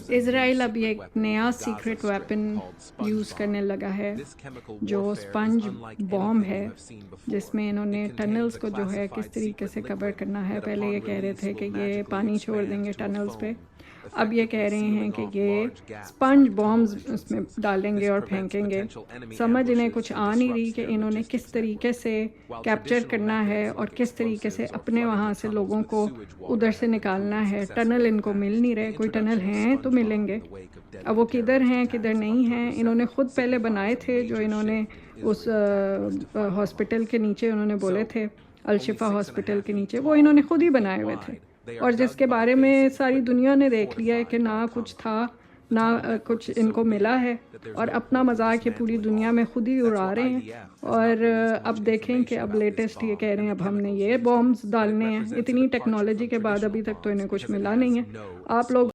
اسرائیل اب ایک نیا سیکرٹ ویپن یوز کرنے لگا ہے جو سپنج بوم ہے، جس میں انہوں نے ٹنلز کو جو ہے کس طریقے سے کور کرنا ہے۔ پہلے یہ کہہ رہے تھے کہ یہ پانی چھوڑ دیں گے ٹنلز پہ، اب یہ کہہ رہے ہیں کہ یہ سپنج بومز اس میں ڈالیں گے اور پھینکیں گے۔ سمجھ انہیں کچھ آ نہیں رہی کہ انہوں نے کس طریقے سے کیپچر کرنا ہے اور کس طریقے سے اپنے وہاں سے لوگوں کو ادھر سے نکالنا ہے۔ ٹنل ان کو مل نہیں رہے، کوئی ٹنل ہیں تو ملیں گے، اب وہ کدھر ہیں کدھر نہیں ہیں۔ انہوں نے خود پہلے بنائے تھے، جو انہوں نے اس ہاسپٹل کے نیچے انہوں نے بولے تھے، الشفا ہاسپٹل کے نیچے، وہ انہوں نے خود ہی بنائے ہوئے تھے، اور جس کے بارے میں ساری دنیا نے دیکھ لیا ہے کہ نہ کچھ تھا نہ کچھ ان کو ملا ہے، اور اپنا مذاق یہ پوری دنیا میں خود ہی اڑا رہے ہیں۔ اور اب دیکھیں کہ اب لیٹسٹ یہ کہہ رہے ہیں اب ہم نے یہ بومز ڈالنے ہیں۔ اتنی ٹیکنالوجی کے بعد ابھی تک تو انہیں کچھ ملا نہیں ہے۔ آپ لوگ